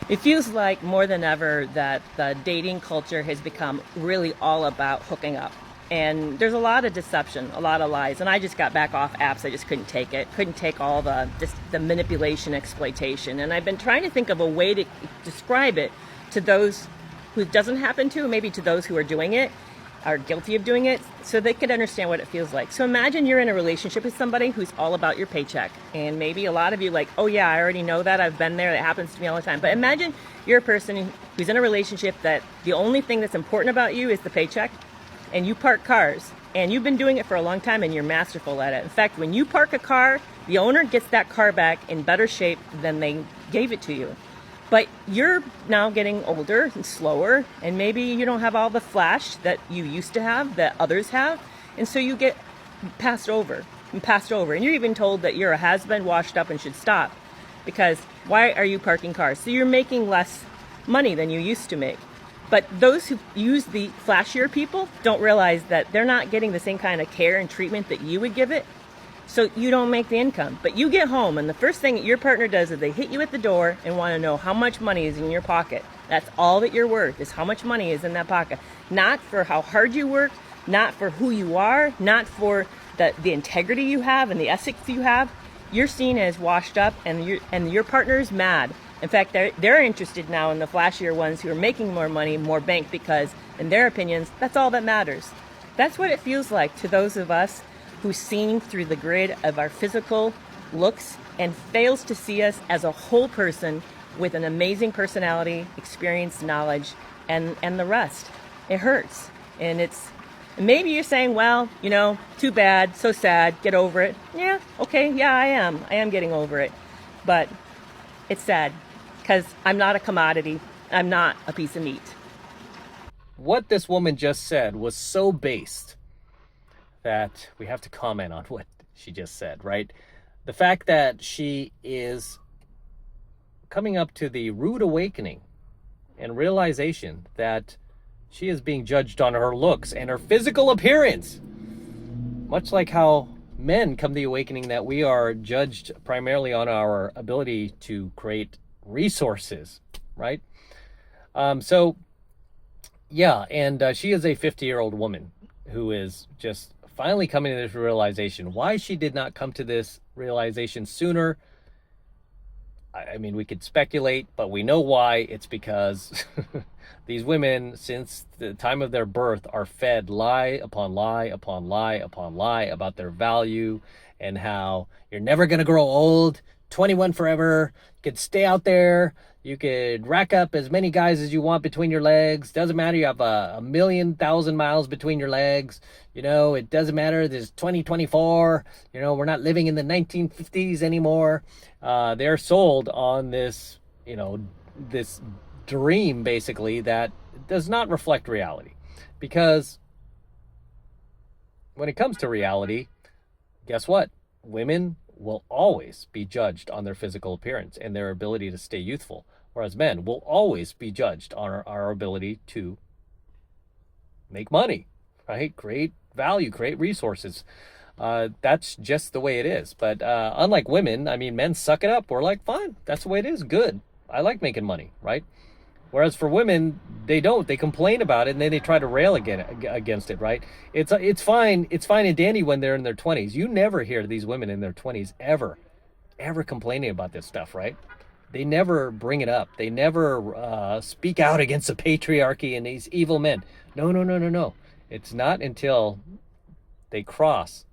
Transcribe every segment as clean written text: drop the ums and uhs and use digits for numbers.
It feels like more than ever that the dating culture has become really all about hooking up. And there's a lot of deception, a lot of lies. And I just got back off apps. I just couldn't take it. Couldn't take all the manipulation, exploitation. And I've been trying to think of a way to describe it to those who it doesn't happen to, maybe to those who are doing it, are guilty of doing it, so they could understand what it feels like. So imagine you're in a relationship with somebody who's all about your paycheck. And maybe a lot of you like, oh yeah, I already know that. I've been there. That happens to me all the time. But imagine you're a person who's in a relationship that the only thing that's important about you is the paycheck, and you park cars. And you've been doing it for a long time and you're masterful at it. In fact, when you park a car, the owner gets that car back in better shape than they gave it to you. But you're now getting older and slower, and maybe you don't have all the flash that you used to have, that others have. And so you get passed over and passed over. And you're even told that you're a has-been, washed up, and should stop. Because why are you parking cars? So you're making less money than you used to make. But those who use the flashier people don't realize that they're not getting the same kind of care and treatment that you would give it. So you don't make the income, but you get home and the first thing that your partner does is they hit you at the door and want to know how much money is in your pocket. That's all that you're worth, is how much money is in that pocket. Not for how hard you worked, not for who you are, not for the integrity you have and the ethics you have. You're seen as washed up, and your partner's mad. In fact, they're interested now in the flashier ones who are making more money, more bank, because in their opinions, that's all that matters. That's what it feels like to those of us who's seen through the grid of our physical looks and fails to see us as a whole person with an amazing personality, experience, knowledge, and the rest. It hurts. And maybe you're saying, well, too bad, so sad, get over it. Yeah, okay, yeah, I am getting over it. But it's sad, because I'm not a commodity. I'm not a piece of meat. What this woman just said was so based that we have to comment on what she just said, right? The fact that she is coming up to the rude awakening and realization that she is being judged on her looks and her physical appearance. Much like how men come to the awakening that we are judged primarily on our ability to create resources, right? So, yeah, and she is a 50-year-old woman who is just finally coming to this realization. Why she did not come to this realization sooner, I mean, we could speculate, but we know why. It's because these women, since the time of their birth, are fed lie upon lie upon lie upon lie about their value and how you're never going to grow old, 21 forever, you could stay out there, you could rack up as many guys as you want between your legs. Doesn't matter, you have a million thousand miles between your legs. It doesn't matter, there's 2024. We're not living in the 1950s anymore. They're sold on this, this dream, basically, that does not reflect reality. Because when it comes to reality, guess what? Women will always be judged on their physical appearance and their ability to stay youthful, whereas men will always be judged on our ability to make money, right? Create value, create resources. That's just the way it is. But unlike women, I mean, men suck it up. We're like, fine, that's the way it is. Good. I like making money, right? Whereas for women, they don't. They complain about it and then they try to rail against it, right? It's fine and dandy when they're in their 20s. You never hear these women in their 20s ever complaining about this stuff, right? They never bring it up. They never speak out against the patriarchy and these evil men. No. It's not until they cross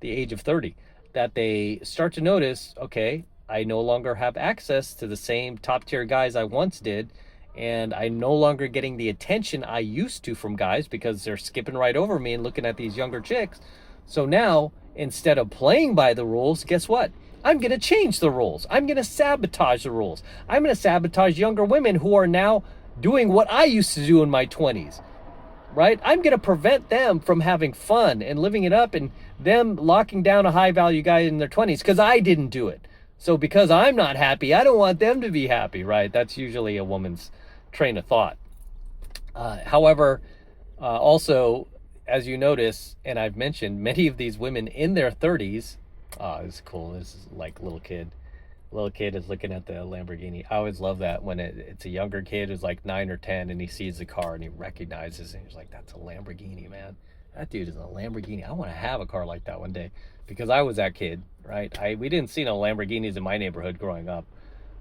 the age of 30 that they start to notice, okay, I no longer have access to the same top tier guys I once did, and I'm no longer getting the attention I used to from guys because they're skipping right over me and looking at these younger chicks. So now, instead of playing by the rules, guess what? I'm going to change the rules. I'm going to sabotage the rules. I'm going to sabotage younger women who are now doing what I used to do in my 20s, right? I'm going to prevent them from having fun and living it up and them locking down a high value guy in their 20s because I didn't do it. So because I'm not happy, I don't want them to be happy, right? That's usually a woman's train of thought. However, also, as you notice, and I've mentioned, many of these women in their 30s, it's cool, this is like little little kid is looking at the Lamborghini. I always love that when it's a younger kid who's like 9 or 10 and he sees the car and he recognizes it. And he's like, that's a Lamborghini, man. That dude is a Lamborghini. I want to have a car like that one day, because I was that kid, right? We didn't see no Lamborghinis in my neighborhood growing up,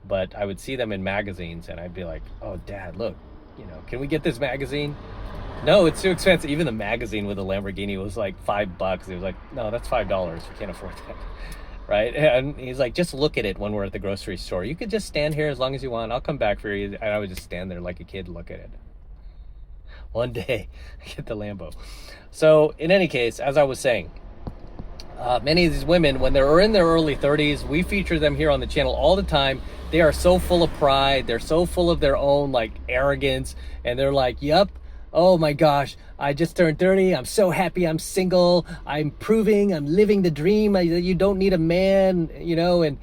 but I would see them in magazines and I'd be like, oh, Dad, look, can we get this magazine? No, it's too expensive. Even the magazine with a Lamborghini was like $5. It was like, no, that's $5. We can't afford that. Right? And he's like, just look at it when we're at the grocery store. You could just stand here as long as you want. I'll come back for you. And I would just stand there like a kid, look at it. One day, I get the Lambo. So in any case, as I was saying, many of these women, when they're in their early 30s, we feature them here on the channel all the time. They are so full of pride. They're so full of their own like arrogance. And they're like, yep, oh my gosh, I just turned 30. I'm so happy I'm single. I'm living the dream. You don't need a man, and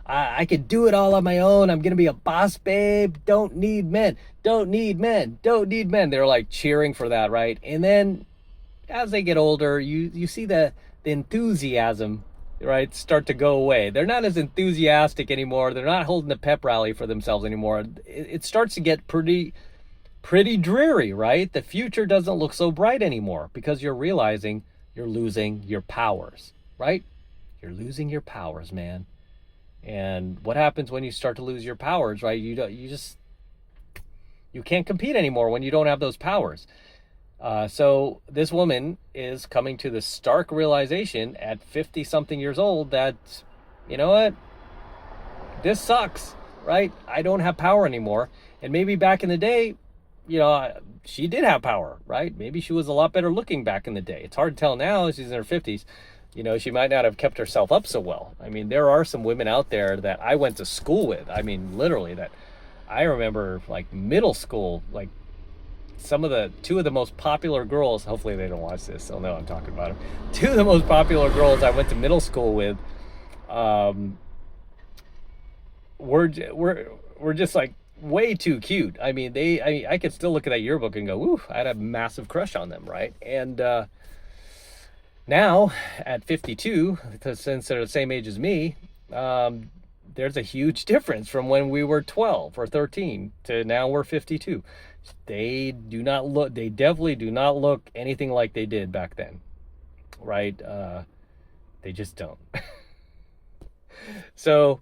I could do it all on my own. I'm going to be a boss babe. Don't need men. Don't need men. Don't need men. They're like cheering for that, right? And then as they get older, you see the enthusiasm, right, start to go away. They're not as enthusiastic anymore. They're not holding a pep rally for themselves anymore. It starts to get pretty dreary, right? The future doesn't look so bright anymore because you're realizing you're losing your powers, right? You're losing your powers, man. And what happens when you start to lose your powers, right? You can't compete anymore when you don't have those powers. So this woman is coming to the stark realization at 50 something years old that, you know what? This sucks, right? I don't have power anymore. And maybe back in the day, she did have power, right? Maybe she was a lot better looking back in the day. It's hard to tell now. She's in her 50s. She might not have kept herself up so well. I mean, there are some women out there that I went to school with. I mean, literally, that I remember, like middle school, like two of the most popular girls. Hopefully they don't watch this. They'll know I'm talking about them. Two of the most popular girls I went to middle school with, were just like way too cute. I mean, I could still look at that yearbook and go, "Ooh, I had a massive crush on them," right? And now at 52, since they're the same age as me, there's a huge difference from when we were 12 or 13 to now we're 52. They definitely do not look anything like they did back then, right? They just don't. So,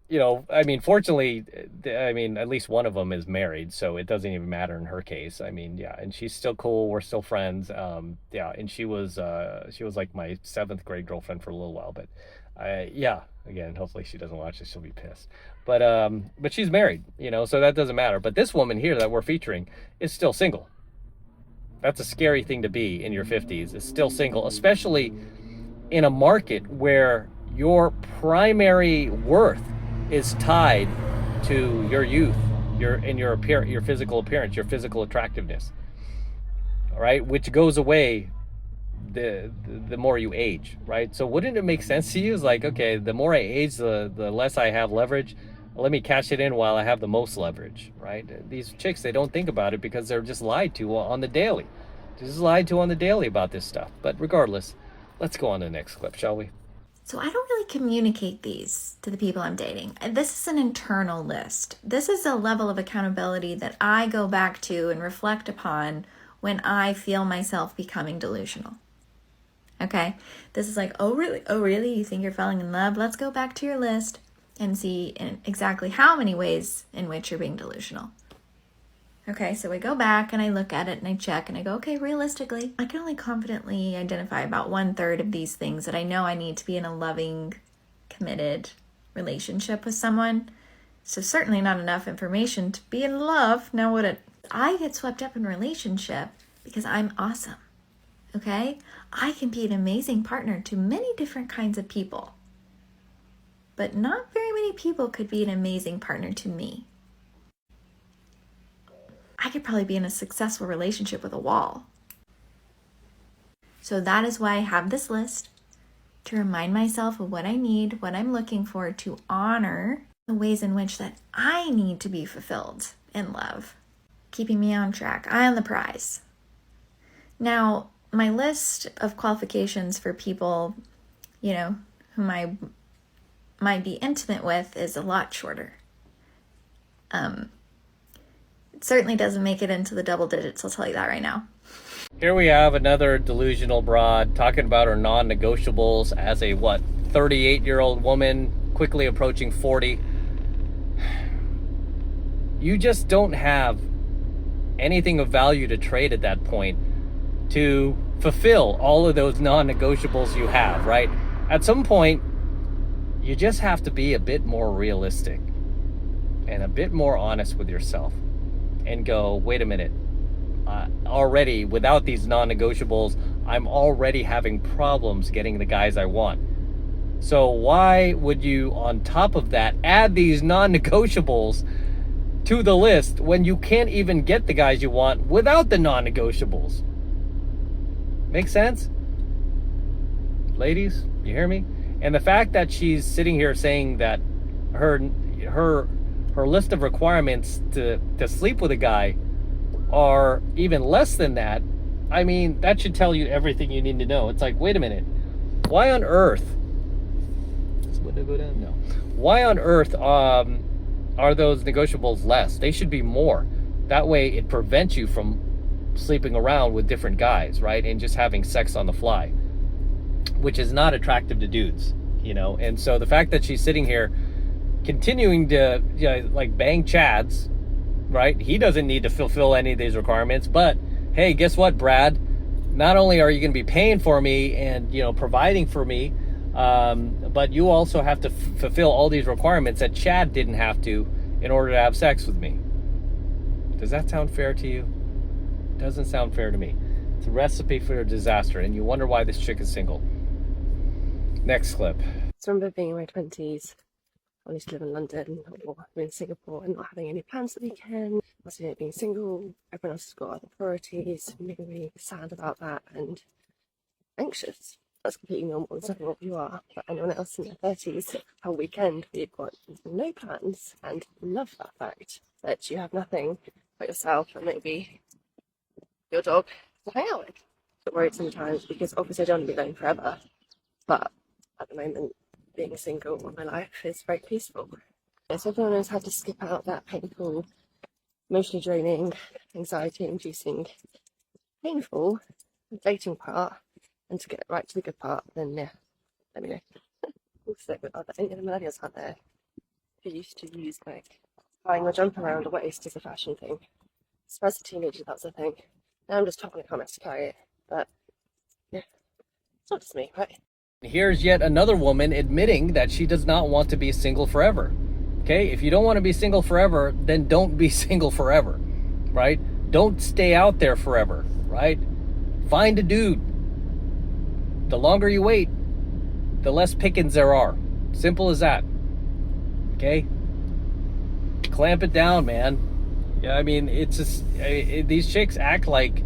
I mean, fortunately, at least one of them is married, so it doesn't even matter in her case. I mean, yeah, and she's still cool. We're still friends. Yeah, and she was like my 7th grade girlfriend for a little while, but yeah, again, hopefully she doesn't watch this. She'll be pissed. But she's married, so that doesn't matter. But this woman here that we're featuring is still single. That's a scary thing to be in your 50s, is still single, especially in a market where your primary worth is tied to your youth, your physical appearance, your physical attractiveness. All right, which goes away the more you age, right? So wouldn't it make sense to you? It's like, okay, the more I age, the less I have leverage. Let me cash it in while I have the most leverage, right? These chicks, they don't think about it because they're just lied to on the daily. Just lied to on the daily about this stuff. But regardless, let's go on to the next clip, shall we? So I don't really communicate these to the people I'm dating. This is an internal list. This is a level of accountability that I go back to and reflect upon when I feel myself becoming delusional. Okay? This is like, oh really? Oh really? You think you're falling in love? Let's go back to your list and see exactly how many ways in which you're being delusional. Okay, so I go back and I look at it and I check and I go, okay, realistically, I can only confidently identify about 1/3 of these things that I know I need to be in a loving, committed relationship with someone. So certainly not enough information to be in love. Now I get swept up in a relationship because I'm awesome. Okay? I can be an amazing partner to many different kinds of people. But not very many people could be an amazing partner to me. I could probably be in a successful relationship with a wall. So that is why I have this list, to remind myself of what I need, what I'm looking for, to honor the ways in which that I need to be fulfilled in love, keeping me on track, eye on the prize. Now, my list of qualifications for people, whom I might be intimate with is a lot shorter. It certainly doesn't make it into the double digits, I'll tell you that right now. Here we have another delusional broad talking about her non-negotiables as a 38-year-old woman quickly approaching 40. You just don't have anything of value to trade at that point to fulfill all of those non-negotiables you have, right? At some point, you just have to be a bit more realistic and a bit more honest with yourself and go, wait a minute, already without these non-negotiables, I'm already having problems getting the guys I want. So why would you, on top of that, add these non-negotiables to the list when you can't even get the guys you want without the non-negotiables? Make sense? Ladies, you hear me? And the fact that she's sitting here saying that her list of requirements to sleep with a guy are even less than that, I mean, that should tell you everything you need to know. It's like, wait a minute, why on earth? Does the window go down? No. Why on earth are those negotiables less? They should be more. That way it prevents you from sleeping around with different guys, right? And just having sex on the fly, which is not attractive to dudes, you know? And so the fact that she's sitting here continuing to like bang Chads, right? He doesn't need to fulfill any of these requirements, but hey, guess what, Brad? Not only are you going to be paying for me and, you know, providing for me, but you also have to fulfill all these requirements that Chad didn't have to in order to have sex with me. Does that sound fair to you? It doesn't sound fair to me. It's a recipe for a disaster, and you wonder why this chick is single. Next clip. So I remember being in my 20s. I used to live in London or in Singapore and not having any plans for the weekend. Obviously being single, everyone else has got other priorities, being really sad about that and anxious. That's completely normal, it's nothing what you are. But anyone else in their 30s, a weekend we've got no plans and love that fact that you have nothing but yourself and maybe your dog to hang out with. I'm worried sometimes because obviously I don't want to be alone forever, but at the moment being single in my life is very peaceful. So everyone has had to skip out that painful, emotionally draining, anxiety-inducing, painful dating part, and to get right to the good part, then yeah, let me know. Also, are there any other millennials out there who used to use like tying your jumper around a waist as a fashion thing? So as a teenager, that's a thing. Now I'm just talking to comments to carry it, but yeah, it's not just me, right? Here's yet another woman admitting that she does not want to be single forever. Okay, if you don't want to be single forever, then don't be single forever, right? Don't stay out there forever, right? Find a dude. The longer you wait, the less pickings there are. Simple as that. Okay? Clamp it down, man. Yeah, I mean, it's just these chicks act like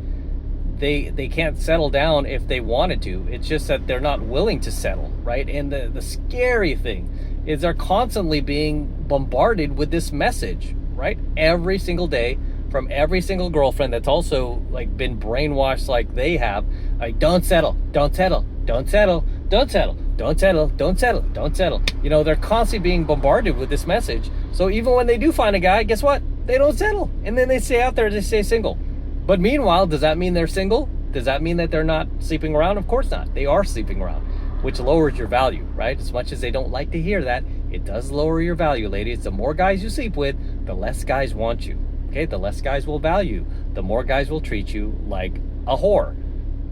they can't settle down if they wanted to. It's just that they're not willing to settle, right? And the scary thing is they're constantly being bombarded with this message, right? Every single day from every single girlfriend that's also like been brainwashed like they have. Like, don't settle, don't settle, don't settle, don't settle, don't settle, don't settle, don't settle. You know, they're constantly being bombarded with this message. So even when they do find a guy, guess what? They don't settle. And then they stay out there, they stay single. But meanwhile, does that mean they're single? Does that mean that they're not sleeping around? Of course not. They are sleeping around, which lowers your value, right? As much as they don't like to hear that, it does lower your value, ladies. The more guys you sleep with, the less guys want you, okay? The less guys will value. The more guys will treat you like a whore.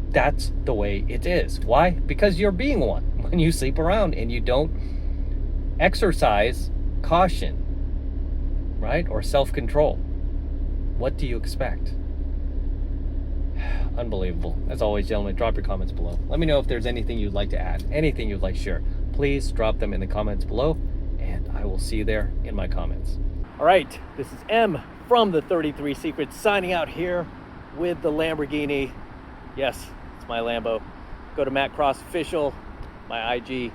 That's the way it is. Why? Because you're being one when you sleep around and you don't exercise caution, right? Or self-control. What do you expect? Unbelievable. As always, gentlemen, drop your comments below. Let me know if there's anything you'd like to add, anything you'd like to share. Please drop them in the comments below, and I will see you there in my comments. All right, this is M from the 33 Secrets signing out here with the Lamborghini. Yes, it's my Lambo. Go to Matt Cross Official, my IG,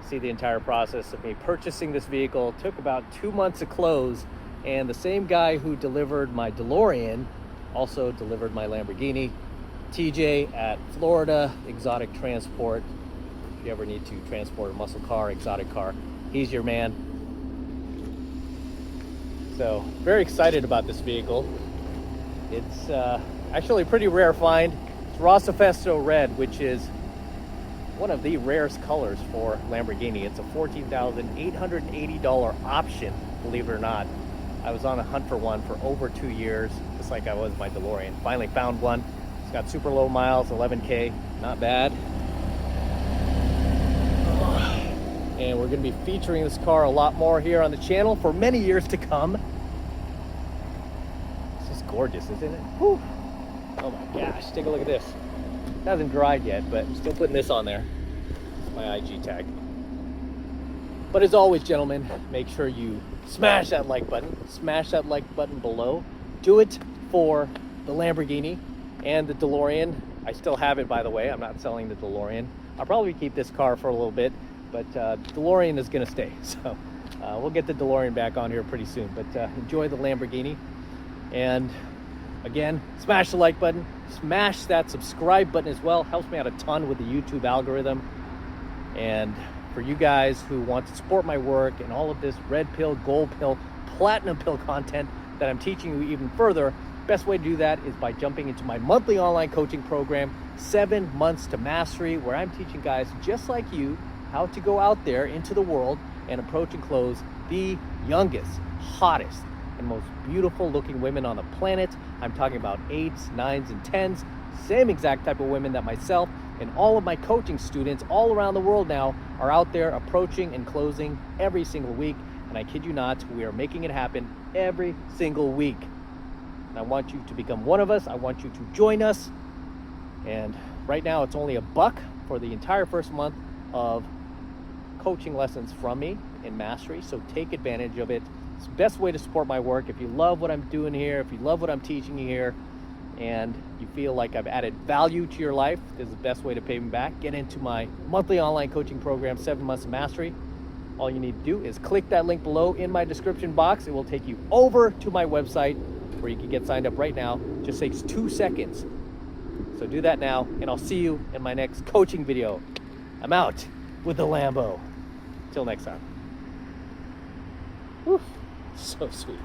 see the entire process of me purchasing this vehicle. It took about 2 months to close, and the same guy who delivered my DeLorean also delivered my Lamborghini. TJ at Florida Exotic Transport. If you ever need to transport a muscle car, exotic car, he's your man. So very excited about this vehicle. It's actually a pretty rare find. It's Rossifesto Red, which is one of the rarest colors for Lamborghini. It's a $14,880 option, believe it or not. I was on a hunt for one for over 2 years, just like I was my DeLorean. Finally found one. It's got super low miles, 11K, not bad. And we're gonna be featuring this car a lot more here on the channel for many years to come. It's just gorgeous, isn't it? Whew. Oh my gosh, take a look at this. It hasn't dried yet, but I'm still putting this on there. It's my IG tag. But as always, gentlemen, make sure you smash that like button. Smash that like button below. Do it for the Lamborghini and the DeLorean. I still have it, by the way. I'm not selling the DeLorean. I'll probably keep this car for a little bit, but DeLorean is gonna stay. So we'll get the DeLorean back on here pretty soon. But enjoy the Lamborghini. And again, smash the like button. Smash that subscribe button as well. Helps me out a ton with the YouTube algorithm. And for you guys who want to support my work and all of this red pill, gold pill, platinum pill content that I'm teaching you even further, best way to do that is by jumping into my monthly online coaching program, 7 months to mastery, where I'm teaching guys just like you how to go out there into the world and approach and close the youngest, hottest, and most beautiful looking women on the planet. I'm talking about 8s, 9s, and 10s, same exact type of women that myself and all of my coaching students all around the world now are out there approaching and closing every single week. And I kid you not, we are making it happen every single week. And I want you to become one of us. I want you to join us. And right now it's only $1 for the entire first month of coaching lessons from me in mastery. So take advantage of it. It's the best way to support my work. If you love what I'm doing here, if you love what I'm teaching you here, and you feel like I've added value to your life, this is the best way to pay me back. Get into my monthly online coaching program, 7 months of mastery. All you need to do is click that link below in my description box. It will take you over to my website where you can get signed up right now. It just takes 2 seconds. So do that now, and I'll see you in my next coaching video. I'm out with the Lambo. Till next time. Whew, so sweet.